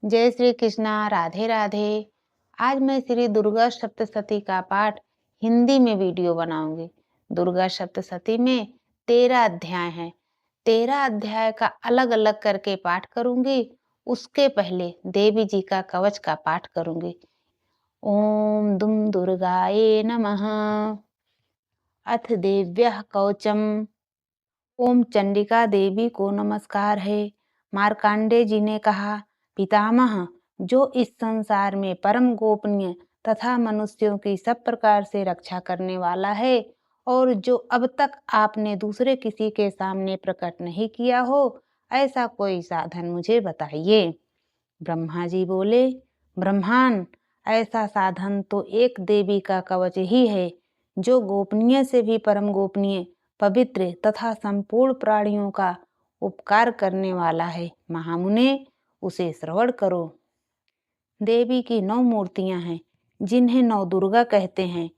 जय श्री कृष्णा, राधे राधे। आज मैं श्री दुर्गा सप्तशती का पाठ हिंदी में वीडियो बनाऊंगी। दुर्गा सप्तशती में 13 अध्याय हैं। 13 अध्याय का अलग अलग करके पाठ करूंगी। उसके पहले देवी जी का कवच का पाठ करूंगी। ओम दुम दुर्गाये नमः। अथ देव्यः कवचम। ओम चंडिका देवी को नमस्कार है। मार्कंडेय जी ने कहा, पितामह, जो इस संसार में परम गोपनीय तथा मनुष्यों की सब प्रकार से रक्षा करने वाला है और जो अब तक आपने दूसरे किसी के सामने प्रकट नहीं किया हो, ऐसा कोई साधन मुझे बताइए। ब्रह्मा जी बोले, ब्रह्मान, ऐसा साधन तो एक देवी का कवच ही है, जो गोपनीय से भी परम गोपनीय, पवित्र तथा संपूर्ण प्राणियों का उपकार करने वाला है। महामुने, उसे श्रवण करो। देवी की 9 मूर्तियां हैं, जिन्हें 9 दुर्गा कहते हैं।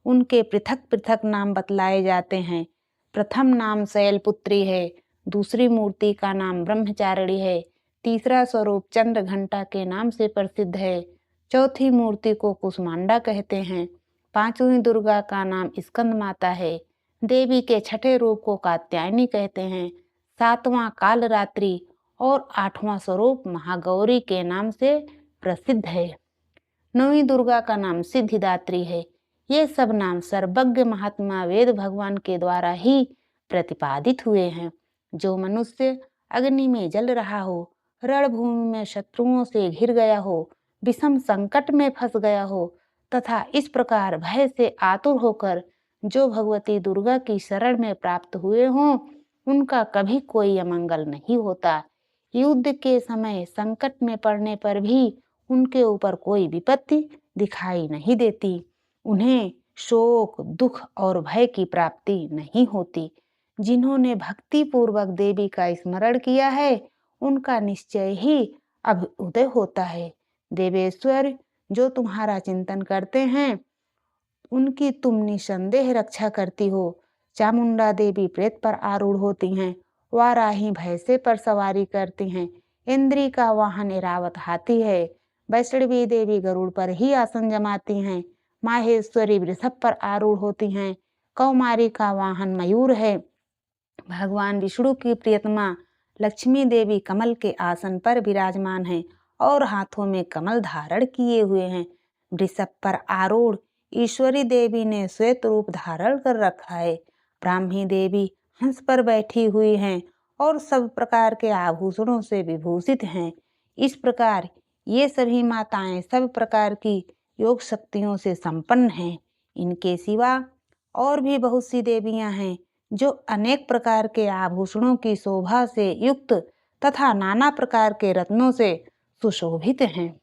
उनके पृथक पृथक नाम बतलाए जाते हैं। प्रथम नाम शैलपुत्री है, दूसरी मूर्ति का नाम ब्रह्मचारिणी है, तीसरा स्वरूप चंद्र घंटा के नाम से प्रसिद्ध है, चौथी मूर्ति को कुष्मांडा कहते हैं, पांचवी दुर्गा का नाम स्कंद माता है, देवी के छठे रूप को कात्यायनी कहते हैं, सातवां कालरात्रि और आठवां स्वरूप महागौरी के नाम से प्रसिद्ध है। 9वीं दुर्गा का नाम सिद्धिदात्री है। ये सब नाम सर्वज्ञ महात्मा वेद भगवान के द्वारा ही प्रतिपादित हुए हैं। जो मनुष्य अग्नि में जल रहा हो, रणभूमि में शत्रुओं से घिर गया हो, विषम संकट में फंस गया हो तथा इस प्रकार भय से आतुर होकर जो भगवती दुर्गा की शरण में प्राप्त हुए हों, उनका कभी कोई अमंगल नहीं होता। युद्ध के समय संकट में पड़ने पर भी उनके ऊपर कोई विपत्ति दिखाई नहीं देती। उन्हें शोक, दुख और भय की प्राप्ति नहीं होती। जिन्होंने भक्ति पूर्वक देवी का स्मरण किया है, उनका निश्चय ही अभ्युदय होता है। देवेश्वर, जो तुम्हारा चिंतन करते हैं, उनकी तुम निसंदेह रक्षा करती हो। चामुंडा देवी प्रेत पर आरूढ़ होती हैं, वाराही भैंसे पर सवारी करती हैं, इंद्री का वाहन ऐरावत हाथी है, वैष्णवी देवी गरुड़ पर ही आसन जमाती हैं, माहेश्वरी वृषभ पर आरूढ़ होती हैं, कौमारी का वाहन मयूर है, भगवान विष्णु की प्रियतमा लक्ष्मी देवी कमल के आसन पर विराजमान है और हाथों में कमल धारण किए हुए हैं। वृषभ पर आरूढ़ ईश्वरी देवी ने श्वेत रूप धारण कर रखा है। ब्राह्मी देवी हंस पर बैठी हुई हैं और सब प्रकार के आभूषणों से विभूषित हैं। इस प्रकार ये सभी माताएं सब प्रकार की योग शक्तियों से संपन्न हैं। इनके सिवा और भी बहुत सी देवियां हैं, जो अनेक प्रकार के आभूषणों की शोभा से युक्त तथा नाना प्रकार के रत्नों से सुशोभित हैं।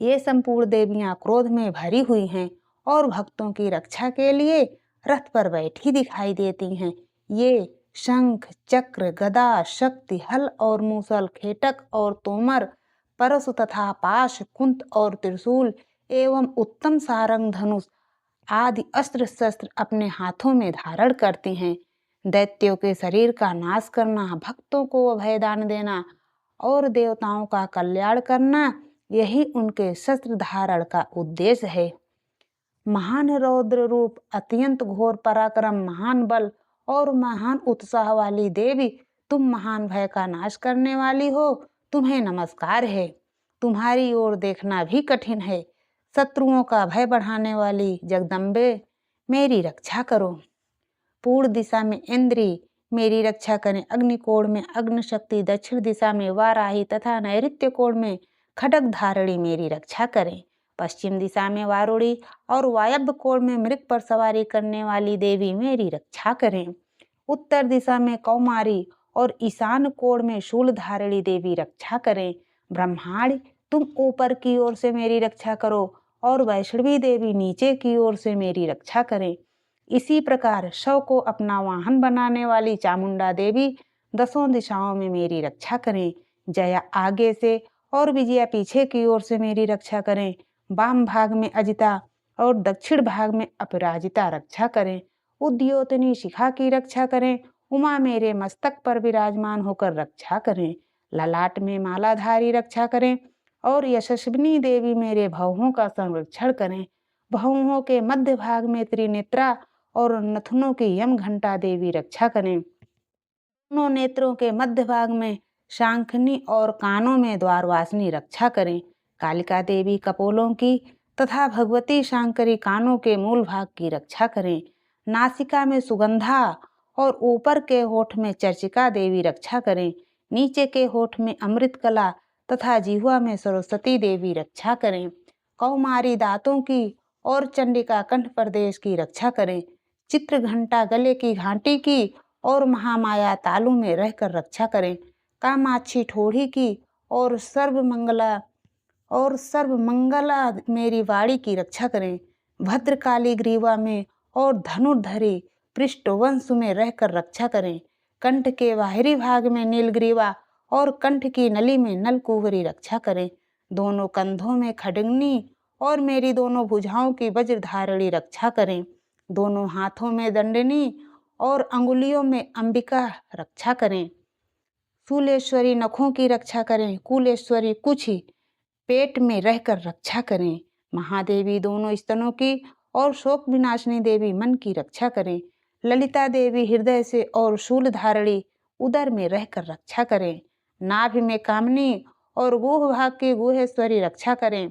ये संपूर्ण देवियां क्रोध में भरी हुई हैं और भक्तों की रक्षा के लिए रथ पर बैठी दिखाई देती हैं। ये शंख, चक्र, गदा, शक्ति, हल और मूसल, खेटक और तोमर, परशु तथा पाश, कुंत और त्रिशूल एवं उत्तम सारंग, धनुष आदि अस्त्र शस्त्र अपने हाथों में धारण करती हैं। दैत्यों के शरीर का नाश करना, भक्तों को अभयदान देना और देवताओं का कल्याण करना, यही उनके शस्त्र धारण का उद्देश्य है। महान रौद्र रूप, अत्यंत घोर पराक्रम, महान बल और महान उत्साह वाली देवी, तुम महान भय का नाश करने वाली हो, तुम्हें नमस्कार है। तुम्हारी ओर देखना भी कठिन है। शत्रुओं का भय बढ़ाने वाली जगदम्बे, मेरी रक्षा करो। पूर्व दिशा में इंद्री मेरी रक्षा करें, अग्निकोण में अग्निशक्ति, दक्षिण दिशा में वाराही तथा नैऋत्य कोण में खड्ग धारिणी मेरी रक्षा करें। पश्चिम दिशा में वारुणी और वायव्य कोण में मृग पर सवारी करने वाली देवी मेरी रक्षा करें। उत्तर दिशा में कौमारी और ईशान कोण में शूलधारिणी देवी रक्षा करें। ब्रह्मांड, तुम ऊपर की ओर से मेरी रक्षा करो और वैष्णवी देवी नीचे की ओर से मेरी रक्षा करें। इसी प्रकार शव को अपना वाहन बनाने वाली चामुंडा देवी 10 दिशाओं में मेरी रक्षा करें। जया आगे से और विजया पीछे की ओर से मेरी रक्षा करें। वाम भाग में अजिता और दक्षिण भाग में अपराजिता रक्षा करें। उद्योतनी शिखा की रक्षा करें। उमा मेरे मस्तक पर विराजमान होकर रक्षा करें। ललाट में मालाधारी रक्षा करें। और यशस्विनी देवी मेरे भवों का संरक्षण करें। भवों के मध्य भाग में त्रिनेत्रा और नथुनों की यम घंटा देवी रक्षा करें। दोनों नेत्रों के मध्य भाग में शांखनी और कानों में द्वारवासिनी रक्षा करें। कालिका देवी कपोलों की तथा भगवती शांकरी कानों के मूल भाग की रक्षा करें। नासिका में सुगंधा और ऊपर के होठ में चर्चिका देवी रक्षा करें। नीचे के होठ में अमृत कला तथा जिह्वा में सरस्वती देवी रक्षा करें। कौमारी दांतों की और चंडिका कंठ प्रदेश की रक्षा करें। चित्र घंटा गले की घाटी की और महामाया तालु में रहकर रक्षा करें। कामाक्षी ठोड़ी की और सर्वमंगला मेरी वाणी की रक्षा करें। भद्रकाली ग्रीवा में और धनुर्धरी पृष्ठवंश में रहकर रक्षा करें। कंठ के बाहरी भाग में नीलग्रीवा और कंठ की नली में नलकुवरी रक्षा करें। दोनों कंधों में खड्गनी और मेरी दोनों भुजाओं की वज्रधारणी रक्षा करें। दोनों हाथों में दंडनी और अंगुलियों में अंबिका रक्षा करें। शूलेश्वरी नखों की रक्षा करें। कुलेश्वरी कुछ पेट में रहकर रक्षा करें। महादेवी दोनों स्तनों की और शोक विनाशिनी देवी मन की रक्षा करें। ललिता देवी हृदय से और शूलधारणी उदर में रहकर रक्षा करें। नाभि में कामनी और गुह भाग की गुहेश्वरी रक्षा करें।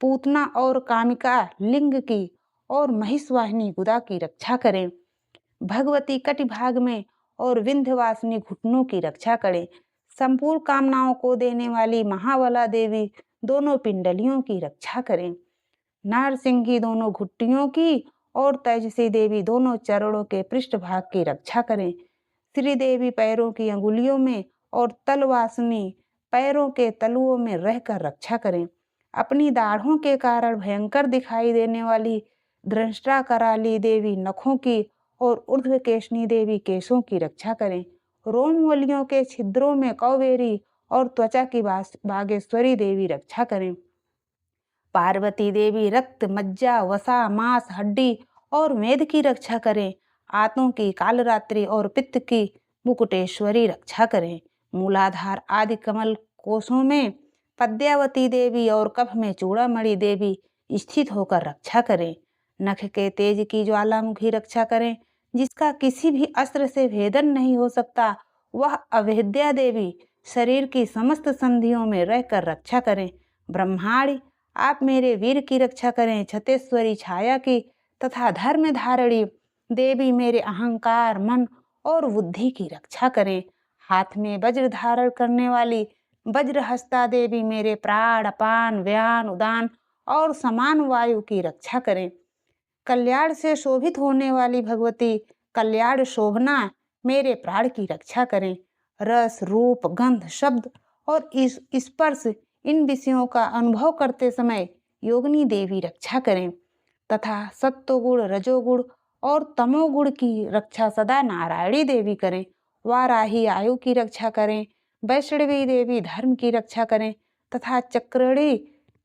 पूतना और कामिका लिंग की और महिषवाहिनी गुदा की रक्षा करें। भगवती कटि भाग में और विंध्यवासिनी घुटनों की रक्षा करें। संपूर्ण कामनाओं को देने वाली महाबला देवी दोनों पिंडलियों की रक्षा करें। नारसिंही दोनों घुट्टियों की और तेजसी देवी दोनों चरणों के पृष्ठ भाग की रक्षा करें। श्रीदेवी पैरों की अंगुलियों में और तलवासिनी पैरों के तलुओं में रहकर रक्षा करें। अपनी दाढ़ों के कारण भयंकर दिखाई देने वाली दृष्टा कराली देवी नखों की और ऊर्ध्वकेशनी देवी केशों की रक्षा करें। रोमवलियों के छिद्रों में कौवेरी और त्वचा की बागेश्वरी देवी रक्षा करें। पार्वती देवी रक्त, मज्जा, वसा, मांस, हड्डी और मेद की रक्षा करें। आंतों की कालरात्रि और पित्त की मुकुटेश्वरी रक्षा करें। मूलाधार आदि कमल कोशों में पद्यावती देवी और कफ में चूड़ामणि देवी स्थित होकर रक्षा करें। नख के तेज की ज्वालामुखी रक्षा करें। जिसका किसी भी अस्त्र से भेदन नहीं हो सकता, वह अभेद्या देवी शरीर की समस्त संधियों में रहकर रक्षा करें। ब्रह्माणी आप मेरे वीर की रक्षा करें। छतेश्वरी छाया की तथा धर्म धारणी देवी मेरे अहंकार, मन और बुद्धि की रक्षा करें। हाथ में वज्र धारण करने वाली वज्रहस्ता देवी मेरे प्राण, अपान, व्यान, उदान और समान वायु की रक्षा करें। कल्याण से शोभित होने वाली भगवती कल्याण शोभना मेरे प्राण की रक्षा करें। रस, रूप, गंध, शब्द और स्पर्श इन विषयों का अनुभव करते समय योगिनी देवी रक्षा करें तथा सत्वगुण, रजोगुण और तमोगुण की रक्षा सदा नारायणी देवी करें। वाराही आयु की रक्षा करें। वैष्णवी देवी धर्म की रक्षा करें तथा चक्रणी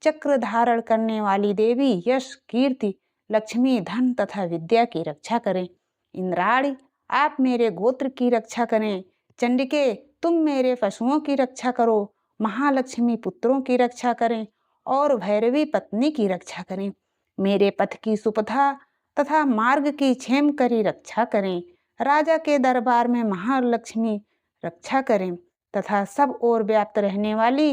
चक्र धारण करने वाली देवी यश, कीर्ति, लक्ष्मी, धन तथा विद्या की रक्षा करें। इंद्राणी आप मेरे गोत्र की रक्षा करें। चंडिके तुम मेरे पशुओं की रक्षा करो। महालक्ष्मी पुत्रों की रक्षा करें और भैरवी पत्नी की रक्षा करें। मेरे पथ की सुपथा तथा मार्ग की क्षेम करी रक्षा करें। राजा के दरबार में महालक्ष्मी रक्षा करें तथा सब ओर व्याप्त रहने वाली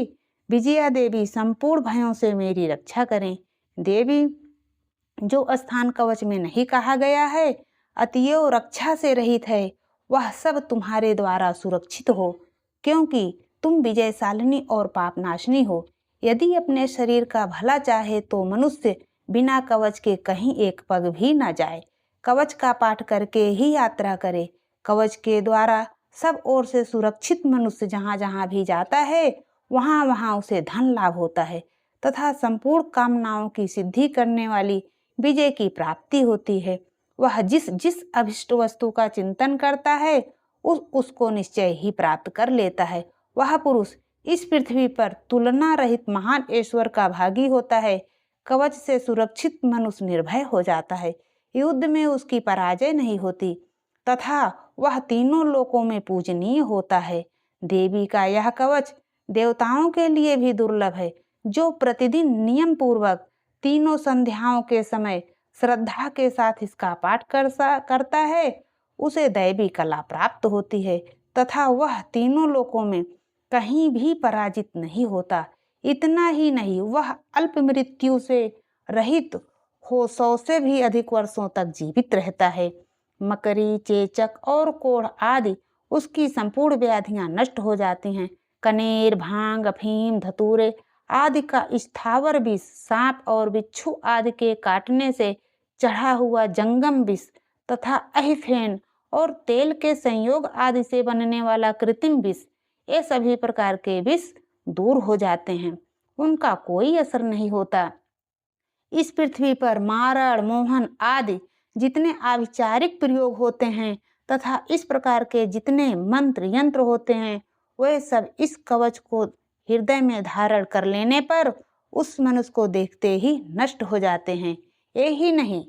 विजया देवी संपूर्ण भयों से मेरी रक्षा करें। देवी जो स्थान कवच में नहीं कहा गया है, अतएव रक्षा से रहित है, वह सब तुम्हारे द्वारा सुरक्षित हो, क्योंकि तुम विजयशालिनी और पापनाशिनी हो। यदि अपने शरीर का भला चाहे तो मनुष्य बिना कवच के कहीं एक पग भी न जाए। कवच का पाठ करके ही यात्रा करे। कवच के द्वारा सब ओर से सुरक्षित मनुष्य जहाँ जहाँ भी जाता है, वहाँ वहाँ उसे धन लाभ होता है तथा संपूर्ण कामनाओं की सिद्धि करने वाली विजय की प्राप्ति होती है। वह जिस जिस अभिष्ट वस्तु का चिंतन करता है, उसको निश्चय ही प्राप्त कर लेता है। वह पुरुष इस पृथ्वी पर तुलना रहित महान ऐश्वर्य का भागी होता है। कवच से सुरक्षित मनुष्य निर्भय हो जाता है। युद्ध में उसकी पराजय नहीं होती तथा वह तीनों लोकों में पूजनीय होता है। देवी का यह कवच देवताओं के लिए भी दुर्लभ है। जो प्रतिदिन नियम पूर्वक तीनों संध्याओं के समय श्रद्धा के साथ इसका पाठ करता है, उसे दैवी कला प्राप्त होती है तथा वह तीनों लोकों में कहीं भी पराजित नहीं होता। इतना ही नहीं, वह अल्प मृत्यु से रहित हो 100 से भी अधिक वर्षों तक जीवित रहता है। मकरी, चेचक और कोढ़ आदि उसकी संपूर्ण व्याधियां नष्ट हो जाती हैं। कनेर, भांग, अफीम, धतूरे आदि का स्थावर विष, सांप और बिच्छू आदि के काटने से चढ़ा हुआ जंगम विष तथा अहिफेन और तेल के संयोग आदि से बनने वाला कृत्रिम विष, ये सभी प्रकार के विष दूर हो जाते हैं, उनका कोई असर नहीं होता। इस पृथ्वी पर मारण, मोहन आदि जितने आभिचारिक प्रयोग होते हैं तथा इस प्रकार के जितने मंत्र यंत्र होते हैं, वे सब इस कवच को हृदय में धारण कर लेने पर उस मनुष्य को देखते ही नष्ट हो जाते हैं। यही नहीं,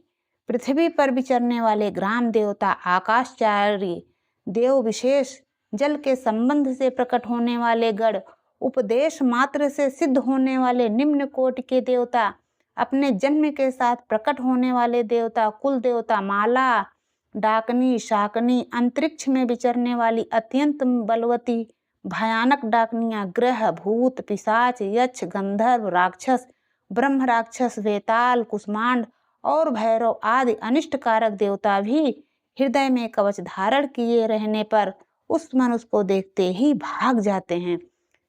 पृथ्वी पर विचरने वाले ग्राम देवता, आकाशचारी देव, विशेष जल के संबंध से प्रकट होने वाले गण, उपदेश मात्र से सिद्ध होने वाले निम्न कोटि के देवता, अपने जन्म के साथ प्रकट होने वाले देवता, कुल देवता, माला, डाकनी, शाकनी, अंतरिक्ष में विचरने वाली अत्यंत बलवती भयानक डाकनियां, ग्रह, भूत, पिशाच, यक्ष, गंधर्व, राक्षस, ब्रह्म राक्षस, वेताल, कुष्मांड और भैरव आदि अनिष्टकारक देवता भी हृदय में कवच धारण किए रहने पर उस मनुष्य को देखते ही भाग जाते हैं।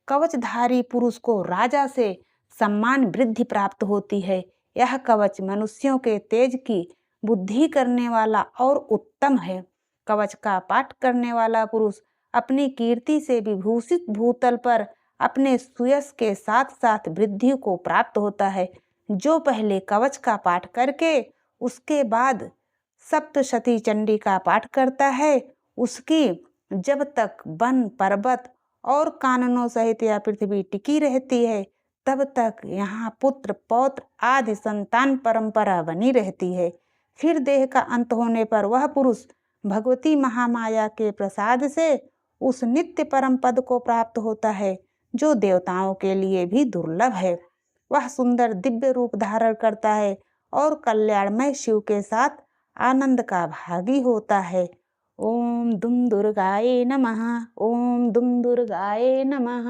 कवचधारी पुरुष को राजा से सम्मान वृद्धि प्राप्त होती है। यह कवच मनुष्यों के तेज की बुद्धि करने वाला और उत्तम है। कवच का पाठ करने वाला पुरुष अपनी कीर्ति से विभूषित भूतल पर अपने सुयश के साथ साथ वृद्धि को प्राप्त होता है। जो पहले कवच का पाठ करके उसके बाद सप्तशती चंडी का पाठ करता है, उसकी जब तक वन, पर्वत और काननों सहित यह पृथ्वी टिकी रहती है, तब तक यहाँ पुत्र, पौत्र आदि संतान परंपरा बनी रहती है। फिर देह का अंत होने पर वह पुरुष भगवती महामाया के प्रसाद से उस नित्य परम पद को प्राप्त होता है, जो देवताओं के लिए भी दुर्लभ है। वह सुंदर दिव्य रूप धारण करता है और कल्याणमय शिव के साथ आनंद का भागी होता है। ओम दुम दुर्गाये नमः। ओम दुम दुर्गाये नमः।